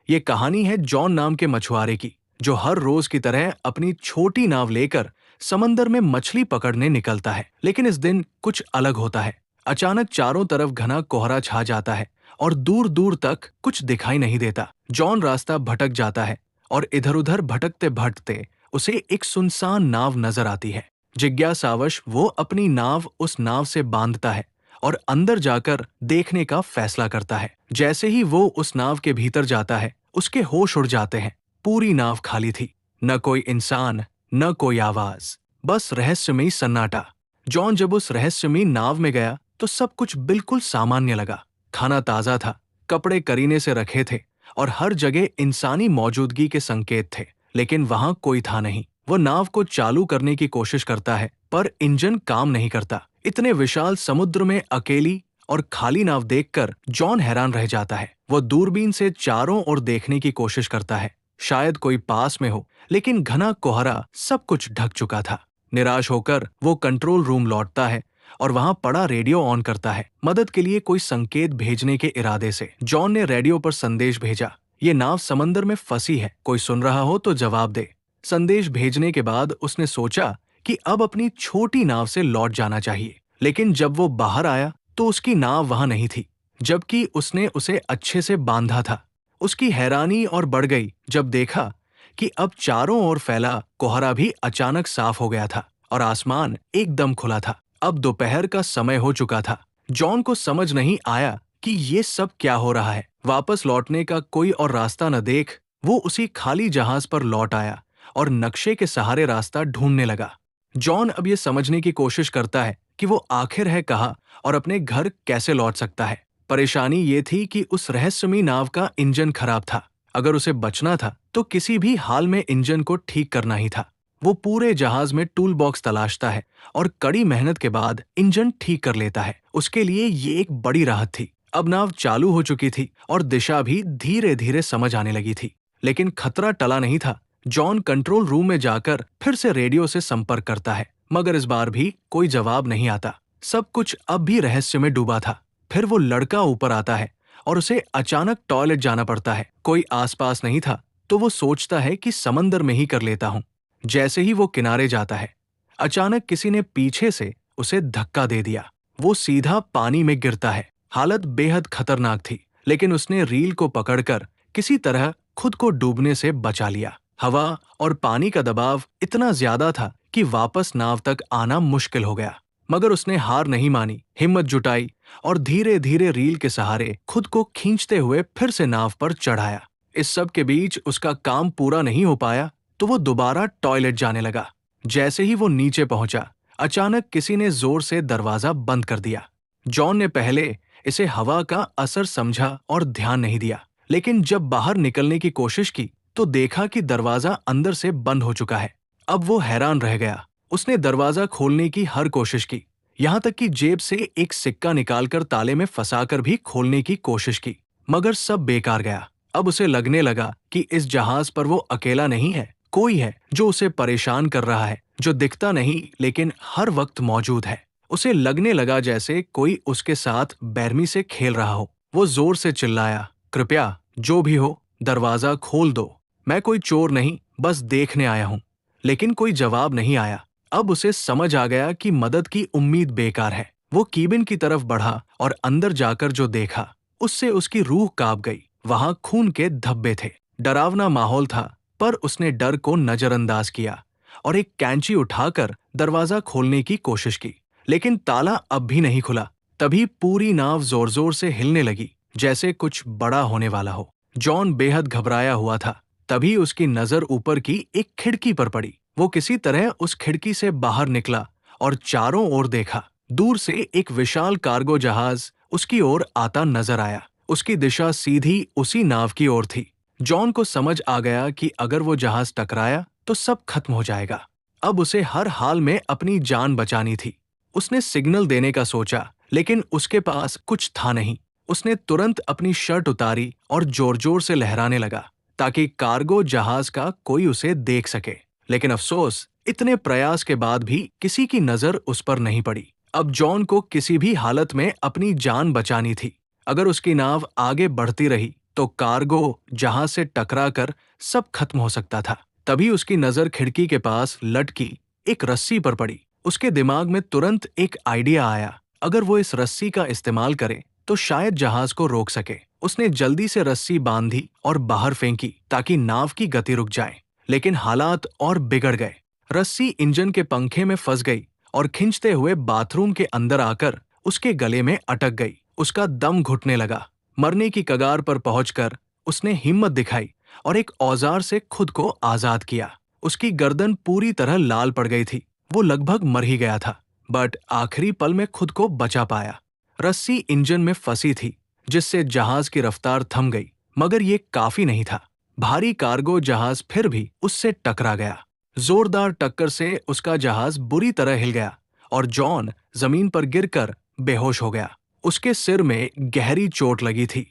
ये कहानी है जॉन नाम के मछुआरे की, जो हर रोज की तरह अपनी छोटी नाव लेकर समंदर में मछली पकड़ने निकलता है। लेकिन इस दिन कुछ अलग होता है। अचानक चारों तरफ घना कोहरा छा जाता है और दूर दूर तक कुछ दिखाई नहीं देता। जॉन रास्ता भटक जाता है और इधर उधर भटकते भटकते उसे एक सुनसान नाव नजर आती है। जिज्ञासावश वो अपनी नाव उस नाव से बांधता है और अंदर जाकर देखने का फैसला करता है। जैसे ही वो उस नाव के भीतर जाता है, उसके होश उड़ जाते हैं। पूरी नाव खाली थी, न कोई इंसान, न कोई आवाज, बस रहस्यमयी सन्नाटा। जॉन जब उस रहस्यमयी नाव में गया तो सब कुछ बिल्कुल सामान्य लगा। खाना ताजा था, कपड़े करीने से रखे थे और हर जगह इंसानी मौजूदगी के संकेत थे। लेकिन वहां कोई था नहीं। वो नाव को चालू करने की कोशिश करता है, पर इंजन काम नहीं करता। इतने विशाल समुद्र में अकेली और खाली नाव देखकर जॉन हैरान रह जाता है। वो दूरबीन से चारों ओर देखने की कोशिश करता है, शायद कोई पास में हो, लेकिन घना कोहरा सब कुछ ढक चुका था। निराश होकर वो कंट्रोल रूम लौटता है और वहां पड़ा रेडियो ऑन करता है, मदद के लिए कोई संकेत भेजने के इरादे से। जॉन ने रेडियो पर संदेश भेजा, ये नाव समंदर में फंसी है, कोई सुन रहा हो तो जवाब दे। संदेश भेजने के बाद उसने सोचा कि अब अपनी छोटी नाव से लौट जाना चाहिए। लेकिन जब वो बाहर आया तो उसकी नाव वहां नहीं थी, जबकि उसने उसे अच्छे से बांधा था। उसकी हैरानी और बढ़ गई जब देखा कि अब चारों ओर फैला कोहरा भी अचानक साफ हो गया था और आसमान एकदम खुला था। अब दोपहर का समय हो चुका था। जॉन को समझ नहीं आया कि ये सब क्या हो रहा है। वापस लौटने का कोई और रास्ता न देख वो उसी खाली जहाज पर लौट आया और नक्शे के सहारे रास्ता ढूंढने लगा। जॉन अब ये समझने की कोशिश करता है कि वो आखिर है कहाँ और अपने घर कैसे लौट सकता है। परेशानी ये थी कि उस रहस्यमयी नाव का इंजन खराब था। अगर उसे बचना था तो किसी भी हाल में इंजन को ठीक करना ही था। वो पूरे जहाज में टूल बॉक्स तलाशता है और कड़ी मेहनत के बाद इंजन ठीक कर लेता है। उसके लिए ये एक बड़ी राहत थी। अब नाव चालू हो चुकी थी और दिशा भी धीरे धीरे समझ आने लगी थी। लेकिन खतरा टला नहीं था। जॉन कंट्रोल रूम में जाकर फिर से रेडियो से संपर्क करता है, मगर इस बार भी कोई जवाब नहीं आता। सब कुछ अब भी रहस्य में डूबा था। फिर वो लड़का ऊपर आता है और उसे अचानक टॉयलेट जाना पड़ता है। कोई आसपास नहीं था तो वो सोचता है कि समंदर में ही कर लेता हूँ। जैसे ही वो किनारे जाता है, अचानक किसी ने पीछे से उसे धक्का दे दिया। वो सीधा पानी में गिरता है। हालत बेहद खतरनाक थी, लेकिन उसने रील को पकड़कर किसी तरह खुद को डूबने से बचा लिया। हवा और पानी का दबाव इतना ज्यादा था कि वापस नाव तक आना मुश्किल हो गया। मगर उसने हार नहीं मानी, हिम्मत जुटाई और धीरे धीरे रील के सहारे खुद को खींचते हुए फिर से नाव पर चढ़ाया। इस सब के बीच उसका काम पूरा नहीं हो पाया तो वो दोबारा टॉयलेट जाने लगा। जैसे ही वो नीचे पहुंचा, अचानक किसी ने जोर से दरवाजा बंद कर दिया। जॉन ने पहले इसे हवा का असर समझा और ध्यान नहीं दिया, लेकिन जब बाहर निकलने की कोशिश की तो देखा कि दरवाजा अंदर से बंद हो चुका है। अब वो हैरान रह गया। उसने दरवाजा खोलने की हर कोशिश की, यहाँ तक कि जेब से एक सिक्का निकालकर ताले में फंसाकर भी खोलने की कोशिश की, मगर सब बेकार गया। अब उसे लगने लगा कि इस जहाज पर वो अकेला नहीं है, कोई है जो उसे परेशान कर रहा है, जो दिखता नहीं लेकिन हर वक्त मौजूद है। उसे लगने लगा जैसे कोई उसके साथ बेरहमी से खेल रहा हो। वो जोर से चिल्लाया, कृपया जो भी हो दरवाजा खोल दो, मैं कोई चोर नहीं, बस देखने आया हूँ। लेकिन कोई जवाब नहीं आया। अब उसे समझ आ गया कि मदद की उम्मीद बेकार है। वो कीबिन की तरफ बढ़ा और अंदर जाकर जो देखा उससे उसकी रूह कांप गई। वहां खून के धब्बे थे। डरावना माहौल था, पर उसने डर को नजरअंदाज किया और एक कैंची उठाकर दरवाजा खोलने की कोशिश की। लेकिन ताला अब भी नहीं खुला। तभी पूरी नाव जोर जोर से हिलने लगी, जैसे कुछ बड़ा होने वाला हो। जॉन बेहद घबराया हुआ था। तभी उसकी नजर ऊपर की एक खिड़की पर पड़ी। वो किसी तरह उस खिड़की से बाहर निकला और चारों ओर देखा। दूर से एक विशाल कार्गो जहाज उसकी ओर आता नजर आया। उसकी दिशा सीधी उसी नाव की ओर थी। जॉन को समझ आ गया कि अगर वो जहाज टकराया तो सब खत्म हो जाएगा। अब उसे हर हाल में अपनी जान बचानी थी। उसने सिग्नल देने का सोचा, लेकिन उसके पास कुछ था नहीं। उसने तुरंत अपनी शर्ट उतारी और जोर जोर से लहराने लगा ताकि कार्गो जहाज का कोई उसे देख सके। लेकिन अफसोस, इतने प्रयास के बाद भी किसी की नजर उस पर नहीं पड़ी। अब जॉन को किसी भी हालत में अपनी जान बचानी थी। अगर उसकी नाव आगे बढ़ती रही तो कार्गो जहाज से टकराकर सब खत्म हो सकता था। तभी उसकी नजर खिड़की के पास लटकी एक रस्सी पर पड़ी। उसके दिमाग में तुरंत एक आइडिया आया, अगर वो इस रस्सी का इस्तेमाल करे तो शायद जहाज को रोक सके। उसने जल्दी से रस्सी बांधी और बाहर फेंकी ताकि नाव की गति रुक जाए। लेकिन हालात और बिगड़ गए। रस्सी इंजन के पंखे में फंस गई और खींचते हुए बाथरूम के अंदर आकर उसके गले में अटक गई। उसका दम घुटने लगा। मरने की कगार पर पहुंचकर उसने हिम्मत दिखाई और एक औजार से खुद को आजाद किया। उसकी गर्दन पूरी तरह लाल पड़ गई थी। वो लगभग मर ही गया था, बट आखिरी पल में खुद को बचा पाया। रस्सी इंजन में फंसी थी, जिससे जहाज की रफ्तार थम गई, मगर ये काफी नहीं था। भारी कार्गो जहाज फिर भी उससे टकरा गया। जोरदार टक्कर से उसका जहाज बुरी तरह हिल गया और जॉन जमीन पर गिरकर बेहोश हो गया। उसके सिर में गहरी चोट लगी थी।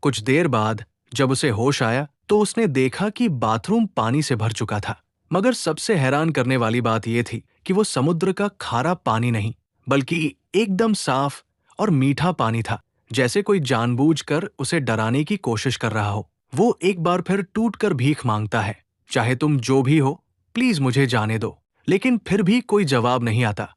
कुछ देर बाद जब उसे होश आया तो उसने देखा कि बाथरूम पानी से भर चुका था। मगर सबसे हैरान करने वाली बात यह थी कि वो समुद्र का खारा पानी नहीं, बल्कि एकदम साफ और मीठा पानी था, जैसे कोई जानबूझकर उसे डराने की कोशिश कर रहा हो। वो एक बार फिर टूटकर भीख मांगता है, चाहे तुम जो भी हो, प्लीज मुझे जाने दो। लेकिन फिर भी कोई जवाब नहीं आता।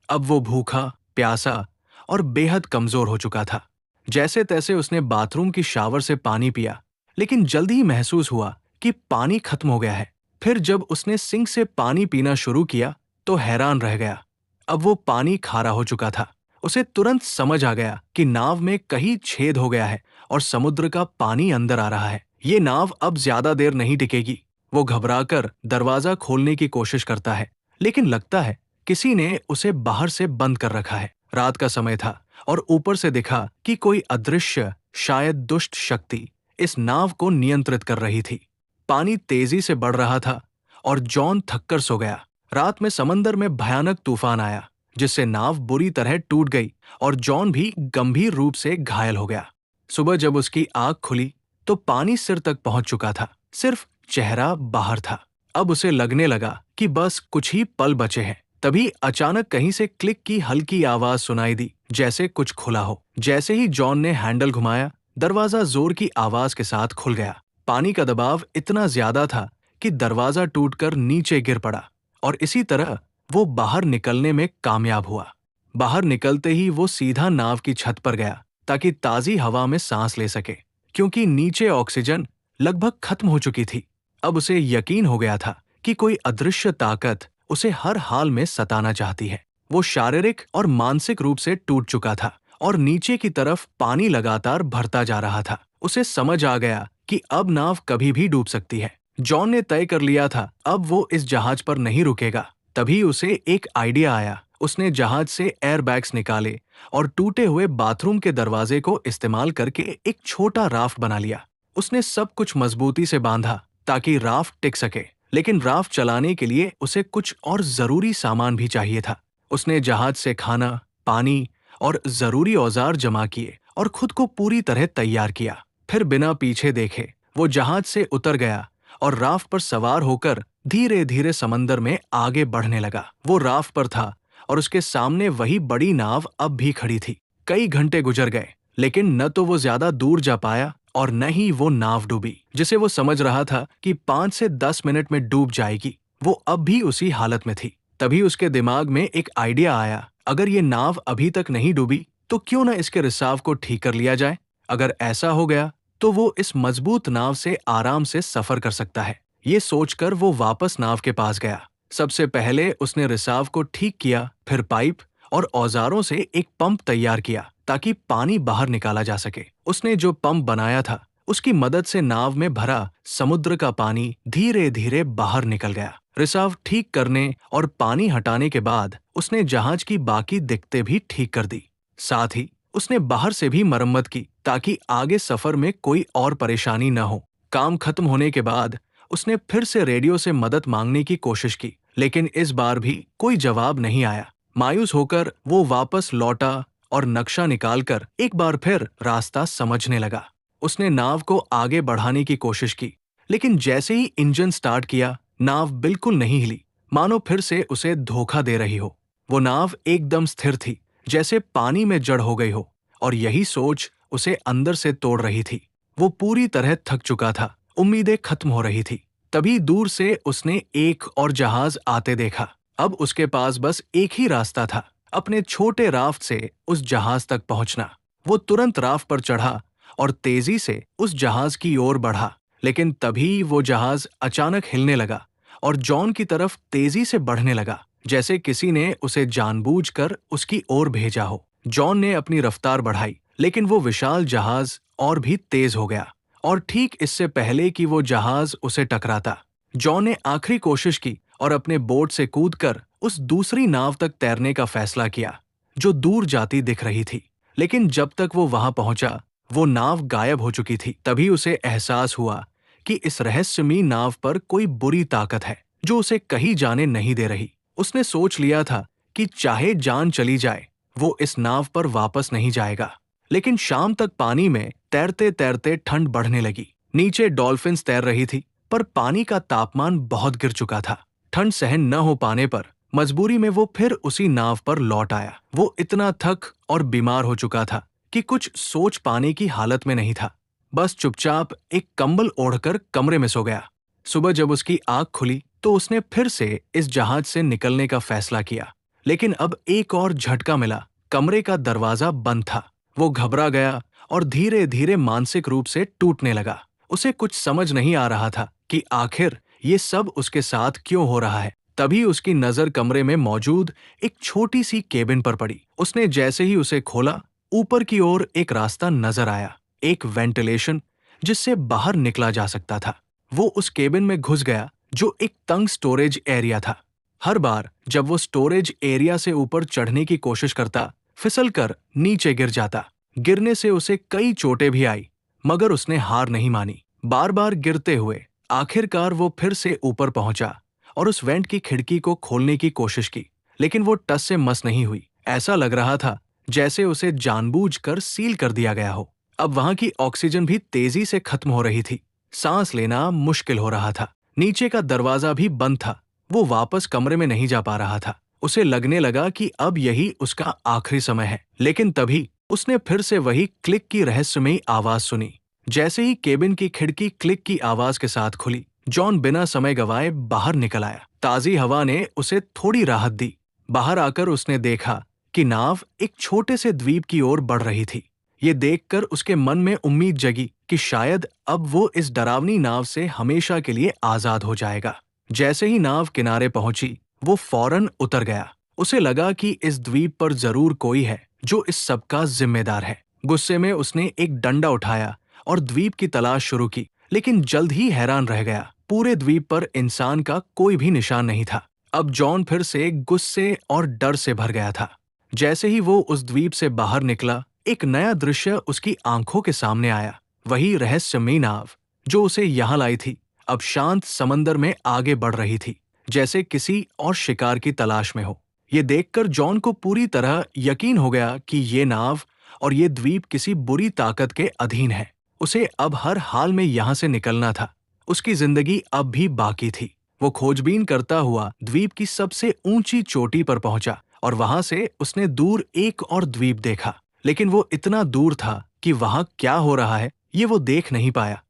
अब वो भूखा, प्यासा और बेहद कमजोर हो चुका था। जैसे तैसे उसने बाथरूम की शावर से पानी पिया, लेकिन जल्दी ही महसूस हुआ कि पानी खत्म हो गया है। फिर जब उसने सिंक से पानी पीना शुरू किया तो हैरान रह गया। अब वो पानी खारा हो चुका था। उसे तुरंत समझ आ गया कि नाव में कहीं छेद हो गया है और समुद्र का पानी अंदर आ रहा है। ये नाव अब ज्यादा देर नहीं टिकेगी। वो घबराकर दरवाजा खोलने की कोशिश करता है, लेकिन लगता है किसी ने उसे बाहर से बंद कर रखा है। रात का समय था और ऊपर से दिखा कि कोई अदृश्य, शायद दुष्ट शक्ति इस नाव को नियंत्रित कर रही थी। पानी तेजी से बढ़ रहा था और जॉन थककर सो गया। रात में समंदर में भयानक तूफान आया, जिससे नाव बुरी तरह टूट गई और जॉन भी गंभीर रूप से घायल हो गया। सुबह जब उसकी आंख खुली तो पानी सिर तक पहुंच चुका था, सिर्फ चेहरा बाहर था। अब उसे लगने लगा कि बस कुछ ही पल बचे हैं। तभी अचानक कहीं से क्लिक की हल्की आवाज सुनाई दी, जैसे कुछ खुला हो। जैसे ही जॉन ने हैंडल घुमाया, दरवाजा जोर की आवाज के साथ खुल गया। पानी का दबाव इतना ज्यादा था कि दरवाजा टूटकर नीचे गिर पड़ा और इसी तरह वो बाहर निकलने में कामयाब हुआ। बाहर निकलते ही वो सीधा नाव की छत पर गया ताकि ताजी हवा में सांस ले सके, क्योंकि नीचे ऑक्सीजन लगभग खत्म हो चुकी थी। अब उसे यकीन हो गया था कि कोई अदृश्य ताकत उसे हर हाल में सताना चाहती है। वो शारीरिक और मानसिक रूप से टूट चुका था और नीचे की तरफ पानी लगातार भरता जा रहा था। उसे समझ आ गया कि अब नाव कभी भी डूब सकती है। जॉन ने तय कर लिया था अब वो इस जहाज पर नहीं रुकेगा। तभी उसे एक आइडिया आया। उसने जहाज से एयरबैग्स निकाले और टूटे हुए बाथरूम के दरवाजे को इस्तेमाल करके एक छोटा राफ्ट बना लिया। उसने सब कुछ मजबूती से बांधा ताकि राफ्ट टिक सके, लेकिन राफ्ट चलाने के लिए उसे कुछ और जरूरी सामान भी चाहिए था। उसने जहाज से खाना, पानी और जरूरी औजार जमा किए और खुद को पूरी तरह तैयार किया। फिर बिना पीछे देखे वो जहाज से उतर गया और राफ्ट पर सवार होकर धीरे धीरे समंदर में आगे बढ़ने लगा। वो राफ्ट पर था और उसके सामने वही बड़ी नाव अब भी खड़ी थी। कई घंटे गुजर गए, लेकिन न तो वो ज्यादा दूर जा पाया और न ही वो नाव डूबी, जिसे वो समझ रहा था कि 5 से 10 मिनट में डूब जाएगी। वो अब भी उसी हालत में थी। तभी उसके दिमाग में एक आइडिया आया, अगर ये नाव अभी तक नहीं डूबी तो क्यों न इसके रिसाव को ठीक कर लिया जाए। अगर ऐसा हो गया तो वो इस मजबूत नाव से आराम से सफर कर सकता है। ये सोचकर वो वापस नाव के पास गया। सबसे पहले उसने रिसाव को ठीक किया, फिर पाइप और औजारों से एक पंप तैयार किया ताकि पानी बाहर निकाला जा सके। उसने जो पंप बनाया था उसकी मदद से नाव में भरा समुद्र का पानी धीरे धीरे बाहर निकल गया। रिसाव ठीक करने और पानी हटाने के बाद उसने जहाज की बाकी दिक्कतें भी ठीक कर दी। साथ ही उसने बाहर से भी मरम्मत की ताकि आगे सफर में कोई और परेशानी न हो। काम खत्म होने के बाद उसने फिर से रेडियो से मदद मांगने की कोशिश की, लेकिन इस बार भी कोई जवाब नहीं आया। मायूस होकर वो वापस लौटा और नक्शा निकालकर एक बार फिर रास्ता समझने लगा। उसने नाव को आगे बढ़ाने की कोशिश की, लेकिन जैसे ही इंजन स्टार्ट किया, नाव बिल्कुल नहीं हिली, मानो फिर से उसे धोखा दे रही हो। वो नाव एकदम स्थिर थी, जैसे पानी में जड़ हो गई हो, और यही सोच उसे अंदर से तोड़ रही थी। वो पूरी तरह थक चुका था, उम्मीदें खत्म हो रही थी। तभी दूर से उसने एक और जहाज आते देखा। अब उसके पास बस एक ही रास्ता था, अपने छोटे राफ्ट से उस जहाज तक पहुंचना। वो तुरंत राफ्ट पर चढ़ा और तेजी से उस जहाज की ओर बढ़ा। लेकिन तभी वो जहाज अचानक हिलने लगा और जॉन की तरफ तेजी से बढ़ने लगा, जैसे किसी ने उसे जानबूझकर उसकी ओर भेजा हो। जॉन ने अपनी रफ्तार बढ़ाई, लेकिन वो विशाल जहाज और भी तेज हो गया, और ठीक इससे पहले कि वो जहाज उसे टकराता, जॉन ने आखिरी कोशिश की और अपने बोट से कूदकर उस दूसरी नाव तक तैरने का फैसला किया, जो दूर जाती दिख रही थी। लेकिन जब तक वो वहां पहुंचा, वो नाव गायब हो चुकी थी। तभी उसे एहसास हुआ कि इस रहस्यमयी नाव पर कोई बुरी ताकत है, जो उसे कहीं जाने नहीं दे रही। उसने सोच लिया था कि चाहे जान चली जाए, वो इस नाव पर वापस नहीं जाएगा। लेकिन शाम तक पानी में तैरते तैरते ठंड बढ़ने लगी। नीचे डॉल्फिन्स तैर रही थी, पर पानी का तापमान बहुत गिर चुका था। ठंड सहन न हो पाने पर मजबूरी में वो फिर उसी नाव पर लौट आया। वो इतना थक और बीमार हो चुका था कि कुछ सोच पाने की हालत में नहीं था। बस चुपचाप एक कंबल ओढ़कर कमरे में सो गया। सुबह जब उसकी आंख खुली तो उसने फिर से इस जहाज से निकलने का फैसला किया। लेकिन अब एक और झटका मिला। कमरे का दरवाजा बंद था। वो घबरा गया और धीरे धीरे मानसिक रूप से टूटने लगा। उसे कुछ समझ नहीं आ रहा था कि आखिर ये सब उसके साथ क्यों हो रहा है। तभी उसकी नजर कमरे में मौजूद एक छोटी सी केबिन पर पड़ी। उसने जैसे ही उसे खोला, ऊपर की ओर एक रास्ता नजर आया, एक वेंटिलेशन जिससे बाहर निकला जा सकता था। वो उस केबिन में घुस गया, जो एक तंग स्टोरेज एरिया था। हर बार जब वो स्टोरेज एरिया से ऊपर चढ़ने की कोशिश करता, फिसलकर नीचे गिर जाता। गिरने से उसे कई चोटें भी आई, मगर उसने हार नहीं मानी। बार बार गिरते हुए आखिरकार वो फिर से ऊपर पहुंचा और उस वेंट की खिड़की को खोलने की कोशिश की। लेकिन वो टस से मस नहीं हुई। ऐसा लग रहा था जैसे उसे जानबूझकर सील कर दिया गया हो। अब वहां की ऑक्सीजन भी तेजी से खत्म हो रही थी। सांस लेना मुश्किल हो रहा था। नीचे का दरवाजा भी बंद था। वो वापस कमरे में नहीं जा पा रहा था। उसे लगने लगा कि अब यही उसका आखिरी समय है। लेकिन तभी उसने फिर से वही क्लिक की रहस्यमयी आवाज सुनी। जैसे ही केबिन की खिड़की क्लिक की आवाज के साथ खुली, जॉन बिना समय गवाए बाहर निकल आया। ताजी हवा ने उसे थोड़ी राहत दी। बाहर आकर उसने देखा कि नाव एक छोटे से द्वीप की ओर बढ़ रही थी। ये देखकर उसके मन में उम्मीद जगी कि शायद अब वो इस डरावनी नाव से हमेशा के लिए आजाद हो जाएगा। जैसे ही नाव किनारे पहुंची, वो फौरन उतर गया। उसे लगा कि इस द्वीप पर जरूर कोई है जो इस सब का जिम्मेदार है। गुस्से में उसने एक डंडा उठाया और द्वीप की तलाश शुरू की, लेकिन जल्द ही हैरान रह गया। पूरे द्वीप पर इंसान का कोई भी निशान नहीं था। अब जॉन फिर से गुस्से और डर से भर गया था। जैसे ही वो उस द्वीप से बाहर निकला, एक नया दृश्य उसकी आंखों के सामने आया। वही रहस्यमयी नाव जो उसे यहाँ लाई थी, अब शांत समंदर में आगे बढ़ रही थी, जैसे किसी और शिकार की तलाश में हो। ये देखकर जॉन को पूरी तरह यकीन हो गया कि ये नाव और ये द्वीप किसी बुरी ताकत के अधीन है। उसे अब हर हाल में यहाँ से निकलना था। उसकी जिंदगी अब भी बाकी थी। वो खोजबीन करता हुआ द्वीप की सबसे ऊंची चोटी पर पहुंचा और वहां से उसने दूर एक और द्वीप देखा। लेकिन वो इतना दूर था कि वहां क्या हो रहा है ये वो देख नहीं पाया।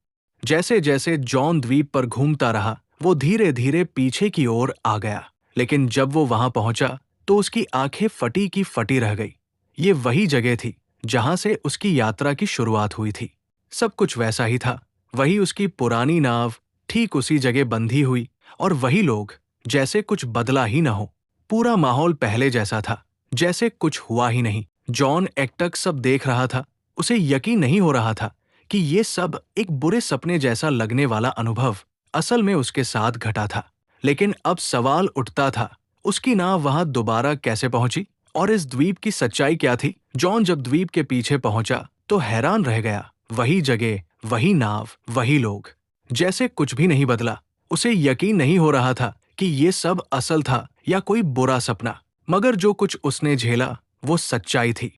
जैसे जैसे जॉन द्वीप पर घूमता रहा, वो धीरे धीरे पीछे की ओर आ गया। लेकिन जब वो वहां पहुंचा तो उसकी आंखें फटी की फटी रह गई। ये वही जगह थी जहां से उसकी यात्रा की शुरुआत हुई थी। सब कुछ वैसा ही था। वही उसकी पुरानी नाव ठीक उसी जगह बंधी हुई, और वही लोग, जैसे कुछ बदला ही न हो। पूरा माहौल पहले जैसा था, जैसे कुछ हुआ ही नहीं। जॉन एकटक सब देख रहा था। उसे यकीन नहीं हो रहा था कि ये सब एक बुरे सपने जैसा लगने वाला अनुभव असल में उसके साथ घटा था। लेकिन अब सवाल उठता था, उसकी नाव वहां दोबारा कैसे पहुंची और इस द्वीप की सच्चाई क्या थी? जॉन जब द्वीप के पीछे पहुंचा तो हैरान रह गया। वही जगह, वही नाव, वही लोग, जैसे कुछ भी नहीं बदला। उसे यकीन नहीं हो रहा था कि ये सब असल था या कोई बुरा सपना। मगर जो कुछ उसने झेला वो सच्चाई थी।